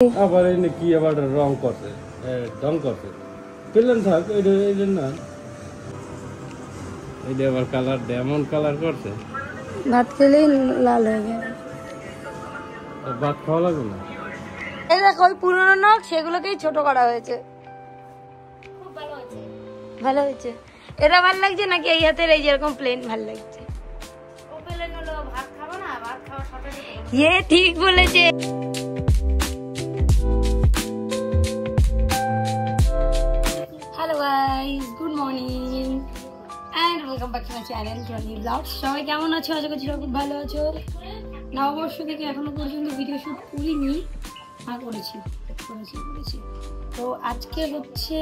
আবার এনে কি আবার রং করছে রং করছে পেলেন থাক এটা না এটা আবার কালার এমন কালার করছে ভাত খেলেই লাল হয়ে গেছে। ভাত খাওয়া লাগবে না। এই দেখো ওই পুরোনো নখ সেগুলোকেই ছোট করা হয়েছে। ভালো হয়েছে। এটা ভালো লাগছে নাকি এই হাতের এই যেরকম প্লেন ভালো লাগছে? ইয়ে ঠিক বলেছে। Hello guys, good morning and welcome back to my channel Tony blogs. সবাই কেমন আছো? আশা করছি সবাই খুব ভালো আছো। নববর্ষ থেকে এখনো পর্যন্ত ভিডিও শুট করিনি, করেছি। তো আজকে হচ্ছে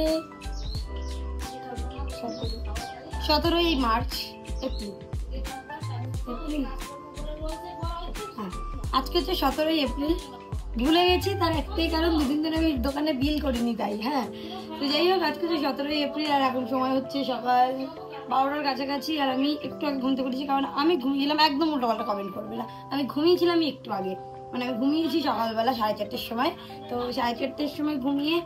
17ই মার্চ, এপ্রিল। হ্যাঁ, আজকে হচ্ছে 17ই এপ্রিল। ভুলে গেছি, তার একটাই কারণ দুদিন ধরে আমি দোকানে বিল করিনি তাই। হ্যাঁ, তো যাই হোক, আজকে হচ্ছে 17ই এপ্রিল আর এখন সময় হচ্ছে সকাল 12টার কাছাকাছি। আর আমি একটু আগে ঘুমতে করেছি, কারণ আমি ঘুমিয়েছিলাম, একদম উল্টোপাল্টা কমেন্ট করবে না, আমি ঘুমিয়েছিলাম একটু আগে, মানে আমি ঘুমিয়েছি সকালবেলা 4:30টার সময়। তো 4:30টার সময় ঘুমিয়ে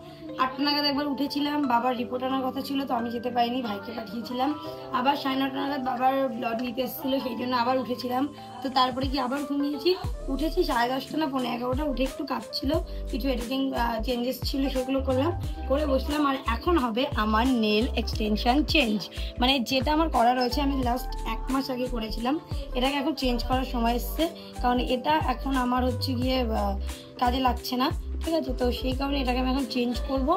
8টা নাগাদ একবার উঠেছিলাম। বাবার রিপোর্ট আনার কথা ছিল, তো আমি যেতে পারিনি, ভাইকে পাঠিয়েছিলাম। আবার 9:30 নাগাদ বাবার ব্লাড নিতে এসেছিলো, সেই জন্য আবার উঠেছিলাম। তো তারপরে কি আবার ঘুমিয়েছি, উঠেছি 10:30 না 11:15, উঠে একটু কাঁপছিল, কিছু এডিটিং চেঞ্জেস ছিল সেগুলো করলাম, করে বসলাম। আর এখন হবে আমার নেল এক্সটেনশন চেঞ্জ, মানে যেটা আমার করা রয়েছে, আমি লাস্ট 1 মাস আগে করেছিলাম, এটাকে এখন চেঞ্জ করার সময় এসছে, কারণ এটা এখন আমার হচ্ছে গিয়ে কাজে লাগছে না, ঠিক আছে? তো সেই কারণে এটাকে আমি এখন চেঞ্জ করবো।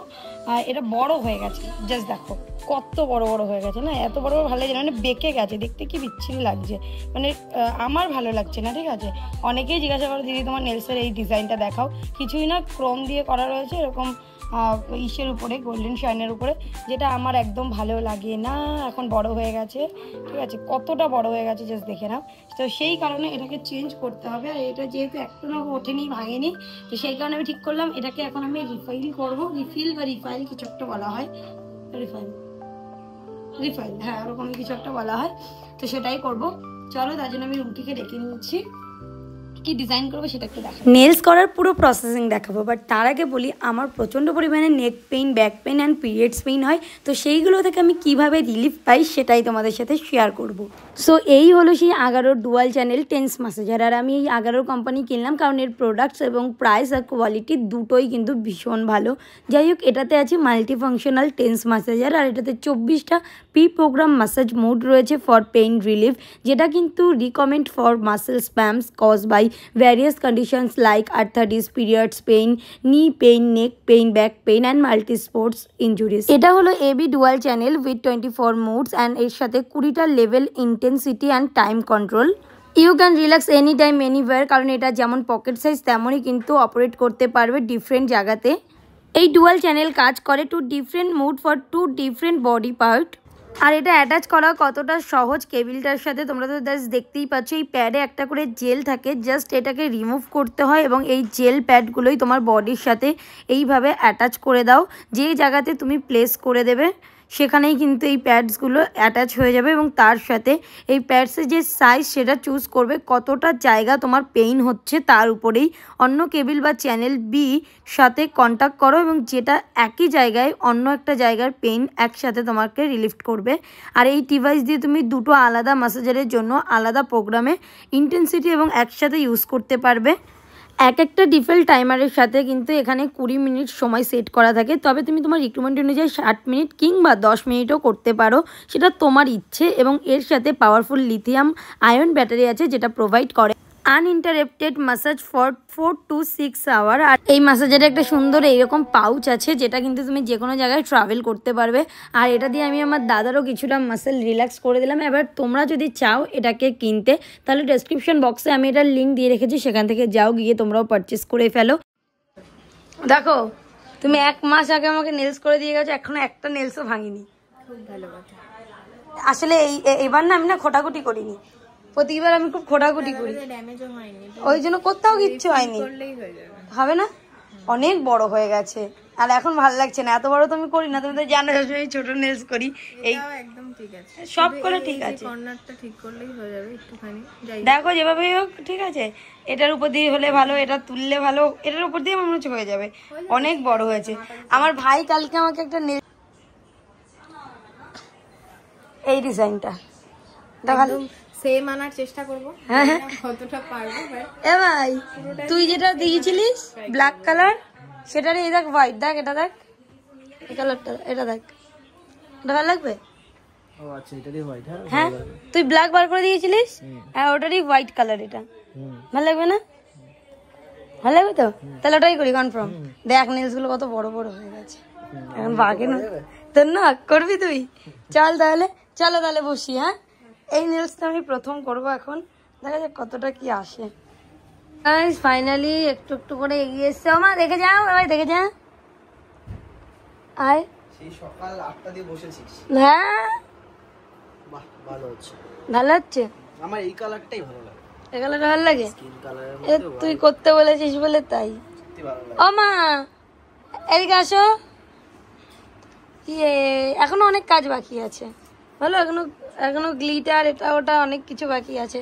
আর এটা বড় হয়ে গেছে, জাস্ট দেখো কত বড় বড় হয়ে গেছে না, এত বড় বড় ভালো লাগছে, মানে বেঁকে গেছে, দেখতে কি বিচ্ছিরি লাগছে, মানে আমার ভালো লাগছে না, ঠিক আছে? অনেকেই জিজ্ঞাসা করো, দিদি তোমার নেলসের এই ডিজাইনটা দেখাও। কিছুই না, ক্রোম দিয়ে করা রয়েছে এরকম ইসের উপরে, গোল্ডেন শাইনের উপরে, যেটা আমার একদম ভালো লাগে না। এখন বড় হয়ে গেছে, ঠিক আছে? কতটা বড় হয়ে গেছে জাস্ট দেখে নাও। তো সেই কারণে এটাকে চেঞ্জ করতে হবে। আর এটা যেহেতু একটু না ওঠেনি, ভাঙেনি, তো সেই কারণে আমি ঠিক করলাম এটাকে এখন আমি রিফাইল করবো। রিফিল বা রিফাইল কিছু একটা বলা হয়, রিফাইল, হ্যাঁ ওরকম কিছু একটা বলা হয়। তো সেটাই করবো। চলো, তার জন্য আমি রুটিকে ডেকে নিচ্ছি, কি ডিজাইন করবো সেটা একটু দেখাবো। নেলস করার পুরো প্রসেসিং দেখাবো, বাট তার আগে বলি, আমার প্রচণ্ড পরিমাণে নেক pain, back pain and periods pain হয়। তো সেইগুলো থেকে আমি কিভাবে রিলিফ পাই সেটাই তোমাদের সাথে শেয়ার করব। সো এই হলো সেই আগারোর ডুয়াল চ্যানেল টেন্স ম্যাসাজার। আর আমি এই আগারোর কোম্পানি কিনলাম, কারণ এর প্রোডাক্টস এবং প্রাইস আর কোয়ালিটি দুটোই কিন্তু ভীষণ ভালো। যাই হোক, এটাতে আছে মাল্টি ফাংশনাল টেন্স ম্যাসাজার, আর এটাতে 24টা প্রি প্রোগ্রাম ম্যাসাজ মোড রয়েছে ফর পেইন রিলিফ, যেটা কিন্তু recommend for muscle spasms cause by various conditions like arthritis, periods pain, knee pain, neck pain, back pain and multi sports injuries. এটা হলো AB dual channel with 24 modes and এর সাথে 20টা level intensity and time control. You can relax any time anywhere, কারণ এটা যেমন pocket size তেমনই কিন্তু অপারেট করতে পারবে ডিফারেন্ট জায়গাতে। এই ডুয়াল চ্যানেল কাজ করে 2 different mood for 2 different body part. আর এটা অ্যাটাচ করা কতটা সহজ কেবিলটার সাথে, তোমরা তো জাস্ট দেখতেই পাচ্ছ। এই প্যাডে একটা করে জেল থাকে, জাস্ট এটাকে রিমুভ করতে হয় এবং এই জেল প্যাডগুলোই তোমার বডির সাথে এইভাবে অ্যাটাচ করে দাও। যেই জায়গাতে তুমি প্লেস করে দেবে সেখানেই কিন্তু এই প্যাডসগুলো অ্যাটাচ হয়ে যাবে, এবং তার সাথে এই প্যাডসের যে সাইজ সেটা চুজ করবে, কতটা জায়গা তোমার পেইন হচ্ছে তার উপরেই। অন্য কেবিল বা চ্যানেল বি সাথে কন্ট্যাক্ট করো, এবং যেটা একই জায়গায় অন্য একটা জায়গার পেইন একসাথে তোমাকে রিলিফ করবে। আর এই ডিভাইস দিয়ে তুমি দুটো আলাদা ম্যাসাজারের জন্য আলাদা প্রোগ্রামে ইন্টেন্সিটি এবং একসাথে ইউজ করতে পারবে। এক একটা ডিফল্ট টাইমারের সাথে কিন্তু এখানে 20 মিনিট সময় সেট করা থাকে, তবে তুমি তোমার রিকোয়ারমেন্ট অনুযায়ী 60 মিনিট কিংবা 10 মিনিটও করতে পারো, সেটা তোমার ইচ্ছে। এবং এর সাথে পাওয়ারফুল লিথিয়াম আয়ন ব্যাটারি আছে, যেটা প্রোভাইড করে uninterrupted massage for 4 to 6 hour. আর এই ম্যাসাজের একটা সুন্দর এইরকম পাউচ আছে, যেটা কিন্তু তুমি যে কোনো জায়গায় ট্রাভেল করতে পারবে। আর এটা দিয়ে আমি আমার দাদারও কিছুটা মাসেল রিল্যাক্স করে দিলাম। এবার তোমরা যদি চাও এটাকে কিনতে, তাহলে ডেসক্রিপশন বক্সে আমি এটার লিঙ্ক দিয়ে রেখেছি, সেখান থেকে যাও, গিয়ে তোমরাও পারচেস করে ফেলো। দেখো, তুমি 1 মাস আগে আমাকে নেলস করে দিয়ে গেছো, এখনো একটা নেলসও ভাঙিনি। খুব ভালো কথা। আসলে এবার না আমি না খোটাখুটি করিনি, প্রতিবার আমি খুব খোটাখুটি করি, ওই জন্য কোথাও কিচ্ছু হয়নি। হবে না, অনেক বড় হয়ে গেছে আর এখন ভালো লাগছে না। এত বড় তো আমি করি না, তুমি তো জানো আমি ছোট নেলস করি। এই ঠিক আছে, সব করে ঠিক আছে, কর্নারটা ঠিক করলেই হয়ে যাবে একটুখানি। দেখো যেভাবে হোক ঠিক আছে। এটার উপর দিয়ে হলে ভালো, এটা তুললে ভালো, এটার উপর দিয়ে আমার মনে হচ্ছে হয়ে যাবে। অনেক বড় হয়েছে। আমার ভাই কালকে আমাকে একটা এই ডিজাইনটা দেখালো, সেম আনার চেষ্টা করব, হ্যাঁ কতটা পারবো। এ ভাই তুই যেটা দিয়েছিলিস ব্ল্যাক কালার, সেটার এই দেখ হোয়াইট, দেখ এটা, দেখ এই কালারটা, এটা দেখ, এটা ভালো লাগবে। ও আচ্ছা, এটারই হোয়াইট। হ্যাঁ তুই ব্ল্যাক বার করে দিয়েছিলিস, হ্যাঁ ওটারই হোয়াইট কালার, এটা ভালো লাগবে না? ভালো লাগবে তো, তাহলে ওটাই করি কনফার্ম। দেখ নেলস গুলো কত বড় বড় হয়ে গেছে, এখন বাকি না তোর না করবি তুই। চল তাহলে, চলো তাহলে বসি। হ্যাঁ এই নেলসটা আমি প্রথম করব এখন, দেখা যাক কতটা কি আসে। ফাইনালি একটু একটু করে এগিয়ে এসছে। মা দেখে যাও, ভাই দেখে যা, আয় সেই সকাল 8টা দিয়ে বসেছিস। হ্যাঁ বাহ, ভালো হচ্ছে, ভালো হচ্ছে। আমার এই কালারটাই ভালো লাগে, এই কালারটা ভালো লাগে, স্কিন কালারের এ মধ্যে তুই করতে বলেছিস বলে তাই। সত্যি ভালো লাগে। ও মা এদিকে আসো। ইয়ে এখনো অনেক কাজ বাকি আছে, বলো এখনো গ্লিটার এটা ওটা অনেক কিছু বাকি আছে।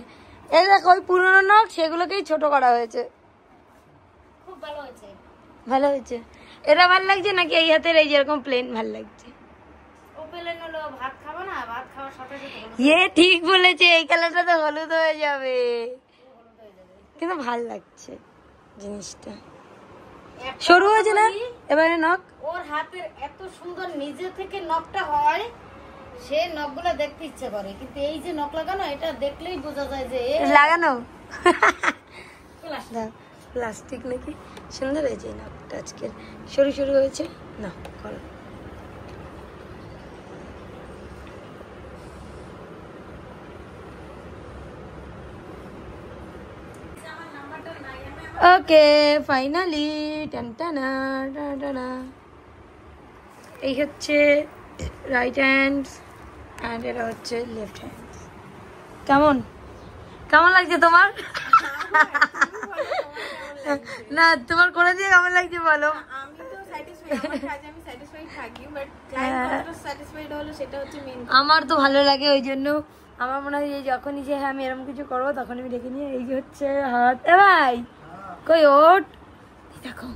এই দেখো ওই পুরোনো নখ সেগুলোকেই ছোট করা হয়েছে, খুব ভালো হয়েছে। ভালো হয়েছে, এটা ভালো লাগছে নাকি এই হাতের এই যেরকম প্লেন ভালো লাগছে? ভাত খাবো না, ভাত খাওয়ার সাথে ইয়ে ঠিক বলেছে, এই কালারটা তো হলুদ হয়ে যাবে, কিন্তু ভাল লাগছে জিনিসটা। সরু হয়েছে না এবারে নখ? ওর হাতের এত সুন্দর নিজে থেকে নখটা হয়, সে নখগুলো দেখতে ইচ্ছে করে, কিন্তু এই যে নখ লাগানো, এটা দেখলেই বোঝা যায় যে লাগানো প্লাস্টিক নাকি। সুন্দর হয়েছে নখটা আজকের, সরু সরু হয়েছে না। করো ওকে ফাইনালি টানটানা টানটানা। এই হচ্ছে রাইট হ্যান্ড অ্যান্ড এটা হচ্ছে লেফট হ্যান্ড। কেমন কেমন লাগছে তোমার? না তোমার করে দিয়ে কেমন লাগছে বলো? আমি তো স্যাটিসফাইড, আমার কাজে আমি স্যাটিসফাইড থাকি, বাট ক্লায়েন্ট কতটা স্যাটিসফাইড হলো সেটা হচ্ছে মেইন। আমার তো ভালো লাগে, ওই জন্য আমার মনে হয় যে যখনই যে হ্যাঁ আমি এরকম কিছু করবো তখন আমি দেখে নিয়ে এই যে হচ্ছে হাত। এ ভাই কই ওঠ, দেখো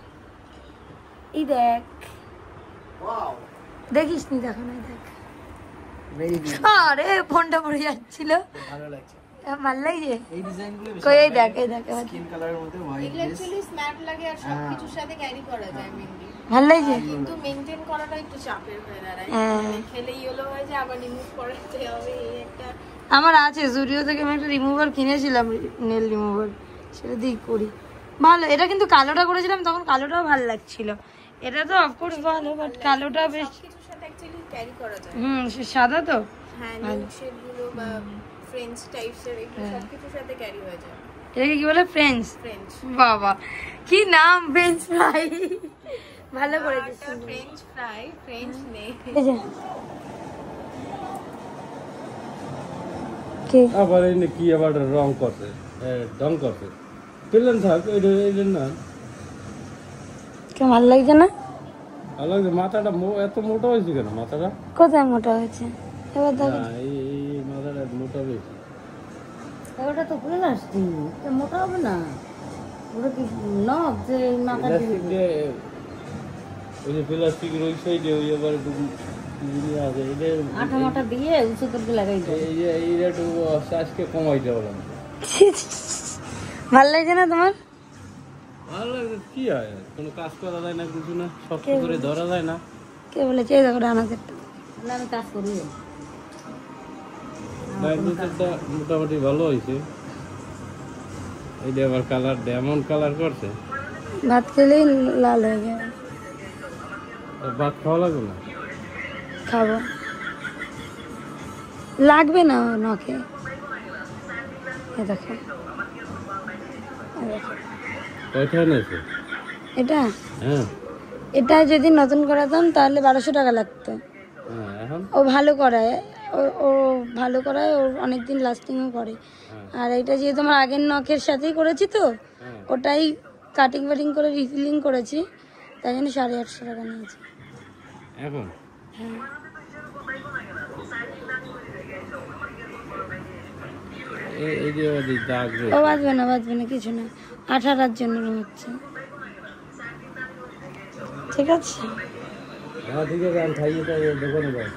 এই দেখ, দেখিস নি দেখো না, দেখ আরে ফোনটা পড়ে যাচ্ছিল, ভালো লাগছে, ভালো লাগছে এই ডিজাইনগুলো বেশি কই এই দেখ, এই দেখ স্কিন কালারের মধ্যে হোয়াইট এগুলো অ্যাকচুয়ালি স্ম্যাট লাগে আর সবকিছুর সাথে ক্যারি করা যায় মেইনলি, ভালো লাগছে। কিন্তু মেইনটেইন করাটা একটু চাপের হয়ে দাঁড়ায়, মানে খেলে ইয়েলো হয়ে যায় আবার রিমুভ করতে হবে, এই একটা। আমার আছে জুডিও থেকে, আমি একটা রিমুভার কিনেছিলাম, নেল রিমুভার, সেটা দিয়েই করি। ভালো, এটা কিন্তু কালোটা করেছিলাম তখন, কালোটাও ভালো লাগছিল। এটা তো অফকোর্স ভালো, বাট কালোটা বেশ কিছুর সাথে অ্যাকচুয়ালি ক্যারি করা যায়। সাদা তো হ্যাঁ, নিউ শেড গুলো বা ফ্রেঞ্চ টাইপসের এগুলো সবকিছুর সাথে ক্যারি হয়ে যায়। এটাকে কি বলে? ফ্রেঞ্চ। ফ্রেঞ্চ, বাবা কি নাম, ফ্রেঞ্চ ফ্রাই। ভালো করেছিস। ফ্রেঞ্চ ফ্রাই, ফ্রেঞ্চ নেই। আবার এনে কি আবার রং করছে, রং করছে, প্লেন থাক এটা না। কেমন ভালো লাগছে না? ভালো লাগছে। মাথাটা এত মোটা হয়েছে কেন? মাথাটা কোথায় মোটা হয়েছে এবার দেখো। না, এই মাথাটা মোটা বেশি। ওটা তো খুলে আসছি, মোটা হবে না, ওটা কি নখ যে মাথা প্লাস্টিক দিয়ে, ওই যে প্লাস্টিকের ওই সাইডে ওই আবার একটু আছে, এটা আঠা মাটা দিয়ে উঁচু করে লাগাই দেয়। এই যে এইটা একটু আজকে কমাইতে বললাম। ভালো লাগছে না তোমার? ভালো লাগছে, কি হয়, কোনো কাজ করা যায় না, কিছু না, শক্ত করে ধরা যায় না। কে বলেছে? এই দেখো ডানাতেরটা। আমি কাজ করি, ডাইনোসরটা মোটামুটি ভালো হয়েছে। এইটা আবার কালার এমন কালার করছে, ভাত খেলেই লাল হয়ে যাবে। ভাত খাওয়া লাগবে না? খাবো, লাগবে না নখে। এ দেখো, কয়টা এনেছে এটা হ্যাঁ? এটা যদি নতুন করাতাম তাহলে 1200 টাকা লাগতো। হ্যাঁ, এখন ও ভালো করায়, ও ভালো করায়, ওর অনেকদিন লাস্টিংও করে। আর এটা যেহেতু আমার আগের নখের সাথেই করেছি তো, ওটাই কাটিং বাটিং করে রিফিলিং করেছি, তাই জন্য 850 টাকা নিয়েছি। এখন হ্যাঁ এই যে দাগ ও বাঁচবে না কিছু না, আঠারার জন্য হচ্ছে। ঠিক আছে, হ্যাঁ ঠিক আছে, আমি খাইয়ে দোকানে যাই।